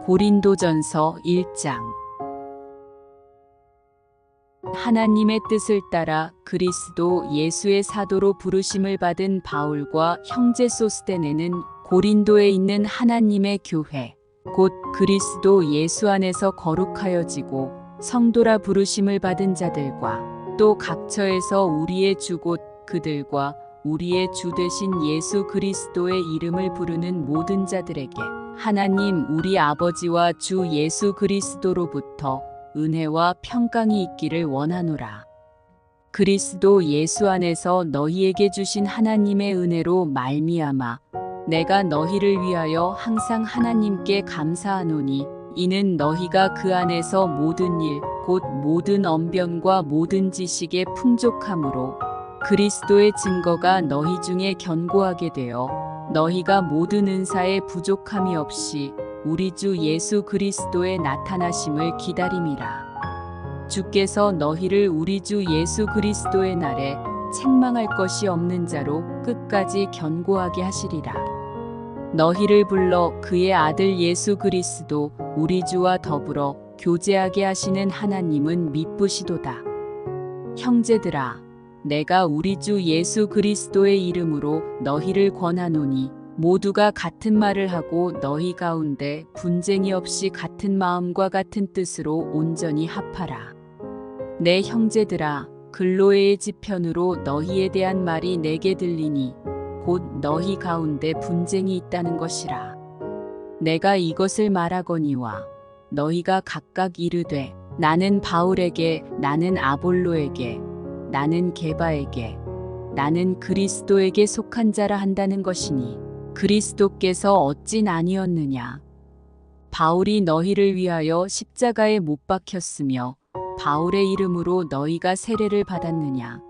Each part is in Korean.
고린도전서 1장. 하나님의 뜻을 따라 그리스도 예수의 사도로 부르심을 받은 바울과 형제 소스데네는 고린도에 있는 하나님의 교회, 곧 그리스도 예수 안에서 거룩하여지고 성도라 부르심을 받은 자들과 또 각처에서 우리의 주 곧 그들과 우리의 주 되신 예수 그리스도의 이름을 부르는 모든 자들에게 하나님 우리 아버지와 주 예수 그리스도로부터 은혜와 평강이 있기를 원하노라. 그리스도 예수 안에서 너희에게 주신 하나님의 은혜로 말미암아 내가 너희를 위하여 항상 하나님께 감사하노니 이는 너희가 그 안에서 모든 일 곧 모든 언변과 모든 지식에 풍족함으로 그리스도의 증거가 너희 중에 견고하게 되어 너희가 모든 은사에 부족함이 없이 우리 주 예수 그리스도의 나타나심을 기다림이라. 주께서 너희를 우리 주 예수 그리스도의 날에 책망할 것이 없는 자로 끝까지 견고하게 하시리라. 너희를 불러 그의 아들 예수 그리스도 우리 주와 더불어 교제하게 하시는 하나님은 미쁘시도다. 형제들아, 내가 우리 주 예수 그리스도의 이름으로 너희를 권하노니 모두가 같은 말을 하고 너희 가운데 분쟁이 없이 같은 마음과 같은 뜻으로 온전히 합하라. 내 형제들아, 글로에의 지편으로 너희에 대한 말이 내게 들리니 곧 너희 가운데 분쟁이 있다는 것이라. 내가 이것을 말하거니와 너희가 각각 이르되 나는 바울에게, 나는 아볼로에게, 나는 게바에게, 나는 그리스도에게 속한 자라 한다는 것이니 그리스도께서 어찌 나뉘었느냐? 바울이 너희를 위하여 십자가에 못 박혔으며 바울의 이름으로 너희가 세례를 받았느냐?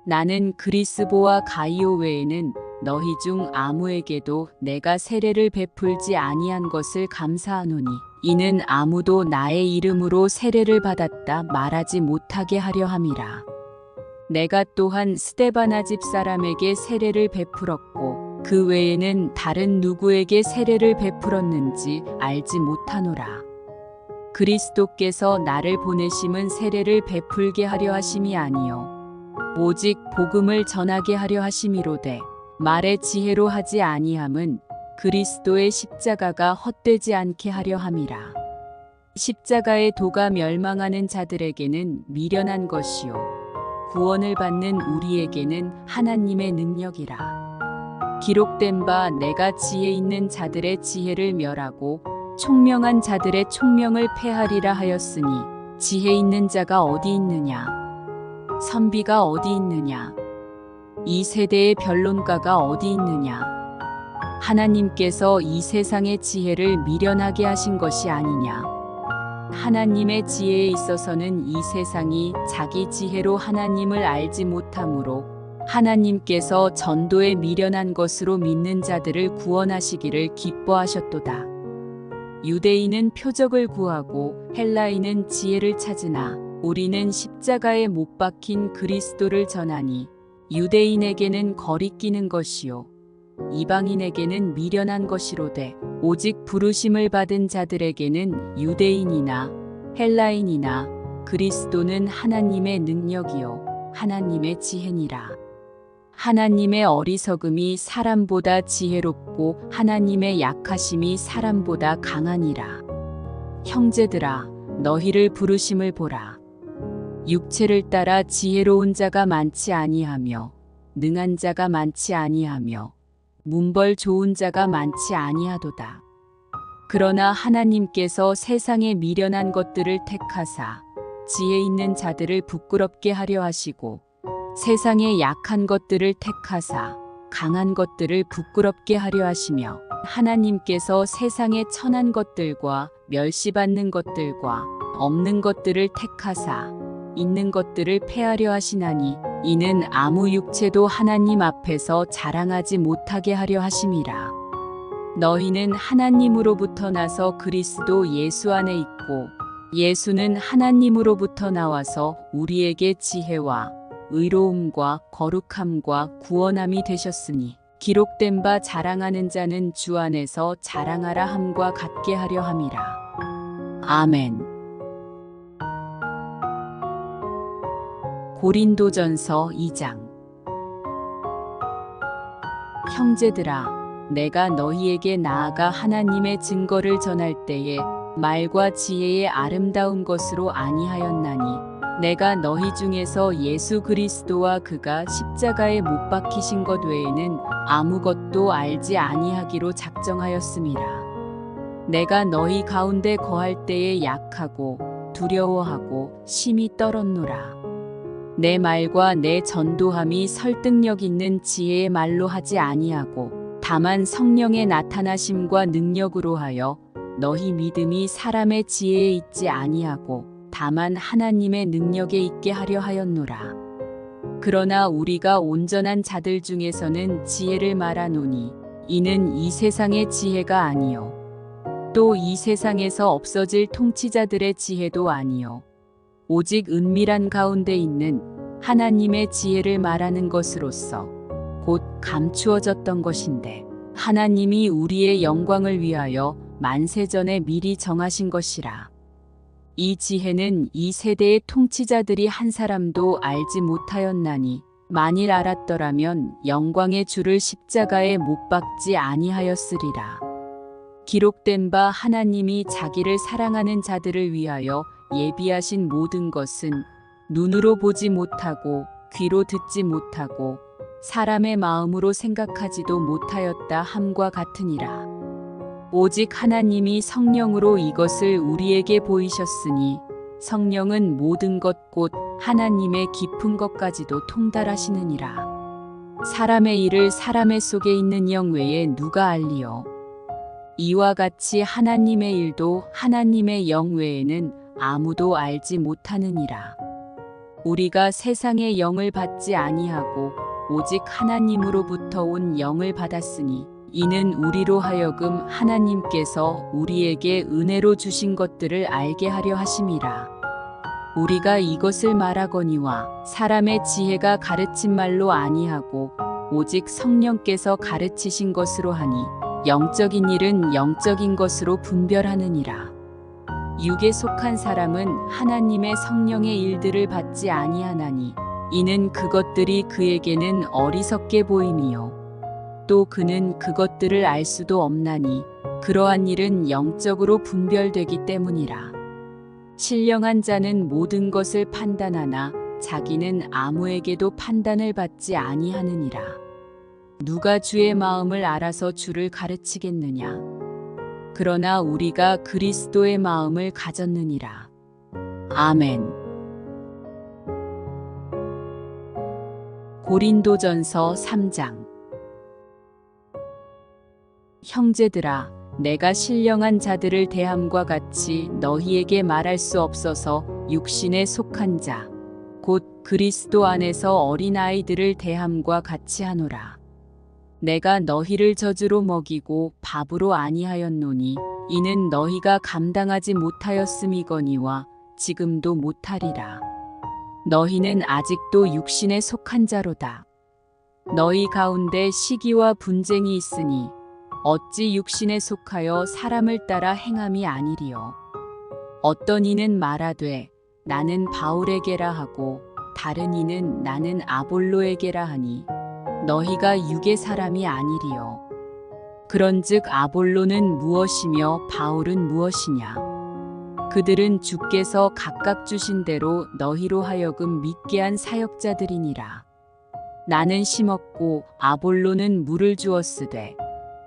나는 그리스보와 가이오 외에는 너희 중 아무에게도 내가 세례를 베풀지 아니한 것을 감사하노니 이는 아무도 나의 이름으로 세례를 받았다 말하지 못하게 하려 함이라. 내가 또한 스데바나 집 사람에게 세례를 베풀었고 그 외에는 다른 누구에게 세례를 베풀었는지 알지 못하노라. 그리스도께서 나를 보내심은 세례를 베풀게 하려 하심이 아니요 오직 복음을 전하게 하려 하심이로되 말의 지혜로 하지 아니함은 그리스도의 십자가가 헛되지 않게 하려 함이라. 십자가의 도가 멸망하는 자들에게는 미련한 것이요 구원을 받는 우리에게는 하나님의 능력이라. 기록된 바 내가 지혜 있는 자들의 지혜를 멸하고 총명한 자들의 총명을 패하리라 하였으니 지혜 있는 자가 어디 있느냐? 선비가 어디 있느냐? 이 세대의 변론가가 어디 있느냐? 하나님께서 이 세상의 지혜를 미련하게 하신 것이 아니냐? 하나님의 지혜에 있어서는 이 세상이 자기 지혜로 하나님을 알지 못하므로 하나님께서 전도에 미련한 것으로 믿는 자들을 구원하시기를 기뻐하셨도다. 유대인은 표적을 구하고 헬라인은 지혜를 찾으나 우리는 십자가에 못 박힌 그리스도를 전하니 유대인에게는 거리끼는 것이요 이방인에게는 미련한 것이로되 오직 부르심을 받은 자들에게는 유대인이나 헬라인이나 그리스도는 하나님의 능력이요 하나님의 지혜니라. 하나님의 어리석음이 사람보다 지혜롭고 하나님의 약하심이 사람보다 강하니라. 형제들아, 너희를 부르심을 보라. 육체를 따라 지혜로운 자가 많지 아니하며 능한 자가 많지 아니하며 문벌 좋은 자가 많지 아니하도다. 그러나 하나님께서 세상에 미련한 것들을 택하사 지혜 있는 자들을 부끄럽게 하려 하시고 세상에 약한 것들을 택하사 강한 것들을 부끄럽게 하려 하시며 하나님께서 세상에 천한 것들과 멸시받는 것들과 없는 것들을 택하사 있는 것들을 패하려 하시나니 이는 아무 육체도 하나님 앞에서 자랑하지 못하게 하려 하심이라. 너희는 하나님으로부터 나서 그리스도 예수 안에 있고 예수는 하나님으로부터 나와서 우리에게 지혜와 의로움과 거룩함과 구원함이 되셨으니 기록된 바 자랑하는 자는 주 안에서 자랑하라 함과 같게 하려 함이라. 아멘. 고린도전서 2장. 형제들아, 내가 너희에게 나아가 하나님의 증거를 전할 때에 말과 지혜의 아름다운 것으로 아니하였나니 내가 너희 중에서 예수 그리스도와 그가 십자가에 못 박히신 것 외에는 아무것도 알지 아니하기로 작정하였음이라. 내가 너희 가운데 거할 때에 약하고 두려워하고 심히 떨었노라. 내 말과 내 전도함이 설득력 있는 지혜의 말로 하지 아니하고 다만 성령의 나타나심과 능력으로 하여 너희 믿음이 사람의 지혜에 있지 아니하고 다만 하나님의 능력에 있게 하려 하였노라. 그러나 우리가 온전한 자들 중에서는 지혜를 말하노니 이는 이 세상의 지혜가 아니요 또 이 세상에서 없어질 통치자들의 지혜도 아니요 오직 은밀한 가운데 있는 하나님의 지혜를 말하는 것으로서 곧 감추어졌던 것인데 하나님이 우리의 영광을 위하여 만세전에 미리 정하신 것이라. 이 지혜는 이 세대의 통치자들이 한 사람도 알지 못하였나니 만일 알았더라면 영광의 주를 십자가에 못 박지 아니하였으리라. 기록된 바 하나님이 자기를 사랑하는 자들을 위하여 예비하신 모든 것은 눈으로 보지 못하고 귀로 듣지 못하고 사람의 마음으로 생각하지도 못하였다 함과 같으니라. 오직 하나님이 성령으로 이것을 우리에게 보이셨으니 성령은 모든 것 곧 하나님의 깊은 것까지도 통달하시느니라. 사람의 일을 사람의 속에 있는 영 외에 누가 알리요? 이와 같이 하나님의 일도 하나님의 영 외에는 아무도 알지 못하느니라. 우리가 세상의 영을 받지 아니하고 오직 하나님으로부터 온 영을 받았으니 이는 우리로 하여금 하나님께서 우리에게 은혜로 주신 것들을 알게 하려 하심이라. 우리가 이것을 말하거니와 사람의 지혜가 가르친 말로 아니하고 오직 성령께서 가르치신 것으로 하니 영적인 일은 영적인 것으로 분별하느니라. 육에 속한 사람은 하나님의 성령의 일들을 받지 아니하나니 이는 그것들이 그에게는 어리석게 보임이요 또 그는 그것들을 알 수도 없나니 그러한 일은 영적으로 분별되기 때문이라. 신령한 자는 모든 것을 판단하나 자기는 아무에게도 판단을 받지 아니하느니라. 누가 주의 마음을 알아서 주를 가르치겠느냐? 그러나 우리가 그리스도의 마음을 가졌느니라. 아멘. 고린도전서 3장. 형제들아, 내가 신령한 자들을 대함과 같이 너희에게 말할 수 없어서 육신에 속한 자, 곧 그리스도 안에서 어린아이들을 대함과 같이 하노라. 내가 너희를 젖으로 먹이고 밥으로 아니하였노니 이는 너희가 감당하지 못하였음이거니와 지금도 못하리라. 너희는 아직도 육신에 속한 자로다. 너희 가운데 시기와 분쟁이 있으니 어찌 육신에 속하여 사람을 따라 행함이 아니리요. 어떤 이는 말하되 나는 바울에게라 하고 다른 이는 나는 아볼로에게라 하니 너희가 육의 사람이 아니리요. 그런즉 아볼로는 무엇이며 바울은 무엇이냐? 그들은 주께서 각각 주신 대로 너희로 하여금 믿게 한 사역자들이니라. 나는 심었고 아볼로는 물을 주었으되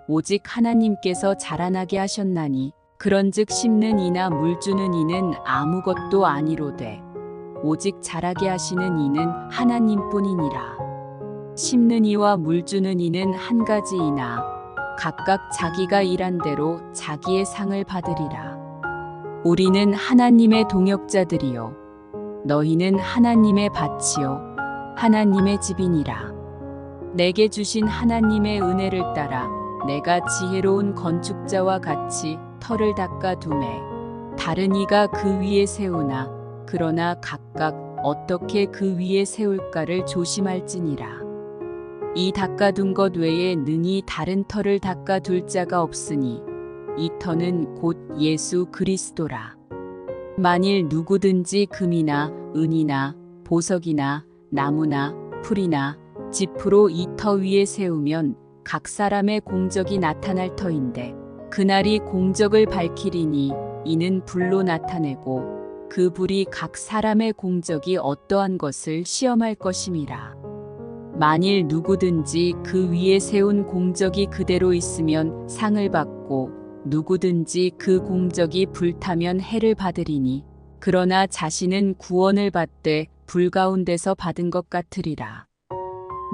오직 하나님께서 자라나게 하셨나니 그런즉 심는 이나 물 주는 이는 아무것도 아니로되 오직 자라게 하시는 이는 하나님뿐이니라. 심는 이와 물 주는 이는 한 가지이나 각각 자기가 일한 대로 자기의 상을 받으리라. 우리는 하나님의 동역자들이요 너희는 하나님의 밭이요 하나님의 집이니라. 내게 주신 하나님의 은혜를 따라 내가 지혜로운 건축자와 같이 터를 닦아 두매 다른 이가 그 위에 세우나 그러나 각각 어떻게 그 위에 세울까를 조심할지니라. 이 닦아둔 것 외에 능히 다른 터를 닦아둘 자가 없으니 이 터는 곧 예수 그리스도라. 만일 누구든지 금이나 은이나 보석이나 나무나 풀이나 지프로 이 터 위에 세우면 각 사람의 공적이 나타날 터인데 그날이 공적을 밝히리니 이는 불로 나타내고 그 불이 각 사람의 공적이 어떠한 것을 시험할 것임이라. 만일 누구든지 그 위에 세운 공적이 그대로 있으면 상을 받고 누구든지 그 공적이 불타면 해를 받으리니 그러나 자신은 구원을 받되 불 가운데서 받은 것 같으리라.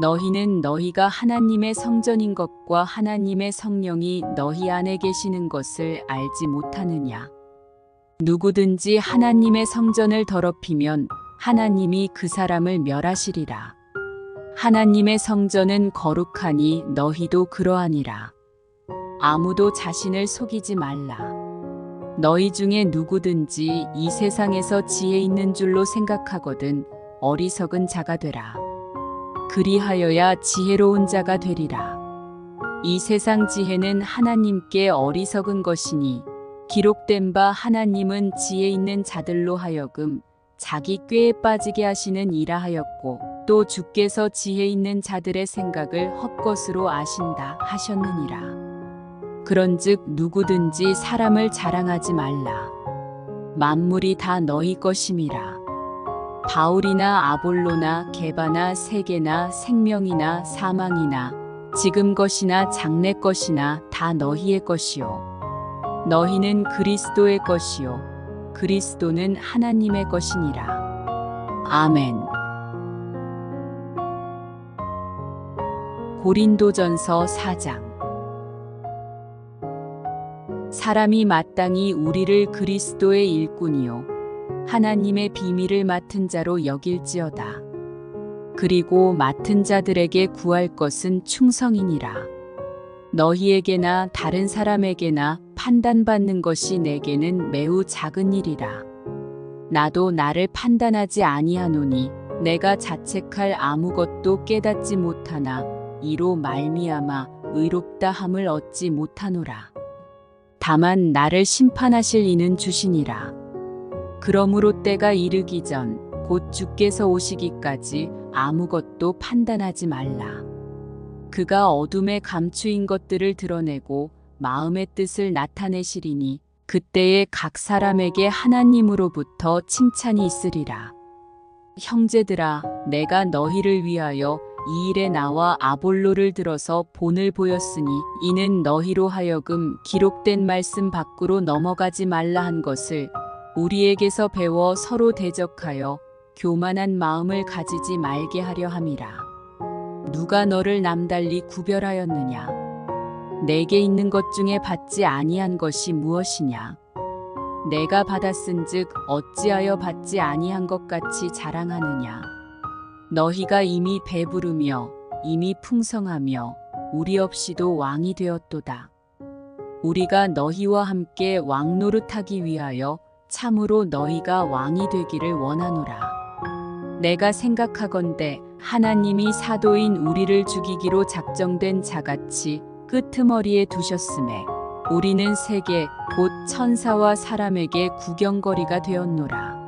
너희는 너희가 하나님의 성전인 것과 하나님의 성령이 너희 안에 계시는 것을 알지 못하느냐. 누구든지 하나님의 성전을 더럽히면 하나님이 그 사람을 멸하시리라. 하나님의 성전은 거룩하니 너희도 그러하니라. 아무도 자신을 속이지 말라. 너희 중에 누구든지 이 세상에서 지혜 있는 줄로 생각하거든 어리석은 자가 되라. 그리하여야 지혜로운 자가 되리라. 이 세상 지혜는 하나님께 어리석은 것이니 기록된 바 하나님은 지혜 있는 자들로 하여금 자기 꾀에 빠지게 하시는 이라 하였고 또 주께서 지혜 있는 자들의 생각을 헛것으로 아신다 하셨느니라. 그런즉 누구든지 사람을 자랑하지 말라. 만물이 다 너희 것임이라. 바울이나 아볼로나 게바나 세계나 생명이나 사망이나 지금 것이나 장래 것이나 다 너희의 것이요 너희는 그리스도의 것이요 그리스도는 하나님의 것이니라. 아멘. 고린도전서 4장. 사람이 마땅히 우리를 그리스도의 일꾼이요 하나님의 비밀을 맡은 자로 여길지어다. 그리고 맡은 자들에게 구할 것은 충성이니라. 너희에게나 다른 사람에게나 판단받는 것이 내게는 매우 작은 일이라. 나도 나를 판단하지 아니하노니 내가 자책할 아무것도 깨닫지 못하나 이로 말미암아 의롭다 함을 얻지 못하노라. 다만 나를 심판하실 이는 주시니라. 그러므로 때가 이르기 전 곧 주께서 오시기까지 아무것도 판단하지 말라. 그가 어둠에 감추인 것들을 드러내고 마음의 뜻을 나타내시리니 그때에 각 사람에게 하나님으로부터 칭찬이 있으리라. 형제들아, 내가 너희를 위하여 이 일에 나와 아볼로를 들어서 본을 보였으니 이는 너희로 하여금 기록된 말씀 밖으로 넘어가지 말라 한 것을 우리에게서 배워 서로 대적하여 교만한 마음을 가지지 말게 하려 함이라. 누가 너를 남달리 구별하였느냐? 내게 있는 것 중에 받지 아니한 것이 무엇이냐? 내가 받았은즉 어찌하여 받지 아니한 것 같이 자랑하느냐? 너희가 이미 배부르며 이미 풍성하며 우리 없이도 왕이 되었도다. 우리가 너희와 함께 왕 노릇하기 위하여 참으로 너희가 왕이 되기를 원하노라. 내가 생각하건대 하나님이 사도인 우리를 죽이기로 작정된 자같이 끄트머리에 두셨음에 우리는 세계 곧 천사와 사람에게 구경거리가 되었노라.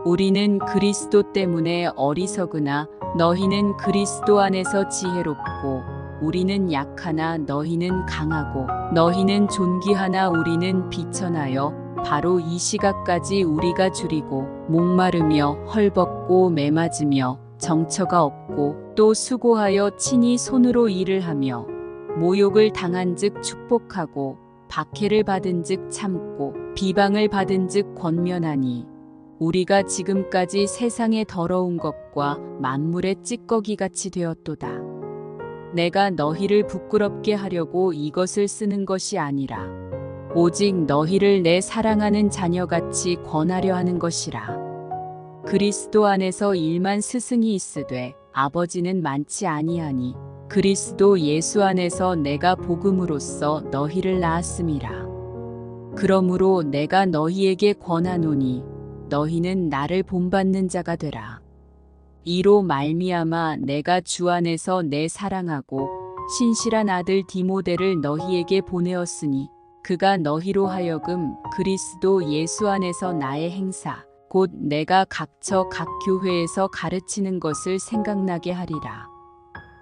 우리는 그리스도 때문에 어리석으나 너희는 그리스도 안에서 지혜롭고 우리는 약하나 너희는 강하고 너희는 존귀하나 우리는 비천하여 바로 이 시각까지 우리가 줄이고 목마르며 헐벗고 매맞으며 정처가 없고 또 수고하여 친히 손으로 일을 하며 모욕을 당한즉 축복하고 박해를 받은즉 참고 비방을 받은즉 권면하니 우리가 지금까지 세상의 더러운 것과 만물의 찌꺼기같이 되었도다. 내가 너희를 부끄럽게 하려고 이것을 쓰는 것이 아니라 오직 너희를 내 사랑하는 자녀같이 권하려 하는 것이라. 그리스도 안에서 일만 스승이 있으되 아버지는 많지 아니하니 그리스도 예수 안에서 내가 복음으로써 너희를 낳았음이라. 그러므로 내가 너희에게 권하노니 너희는 나를 본받는 자가 되라. 이로 말미암아 내가 주 안에서 내 사랑하고 신실한 아들 디모데를 너희에게 보내었으니 그가 너희로 하여금 그리스도 예수 안에서 나의 행사 곧 내가 각처 각 교회에서 가르치는 것을 생각나게 하리라.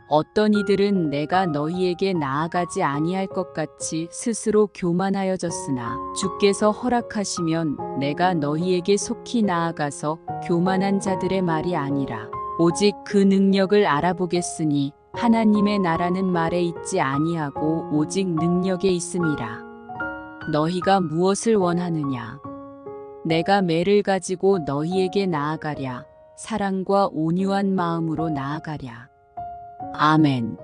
어떤 이들은 내가 너희에게 나아가지 아니할 것 같이 스스로 교만하여졌으나 주께서 허락하시면 내가 너희에게 속히 나아가서 교만한 자들의 말이 아니라 오직 그 능력을 알아보겠으니 하나님의 나라는 말에 있지 아니하고 오직 능력에 있음이라. 너희가 무엇을 원하느냐? 내가 매를 가지고 너희에게 나아가랴. 사랑과 온유한 마음으로 나아가랴. 아멘.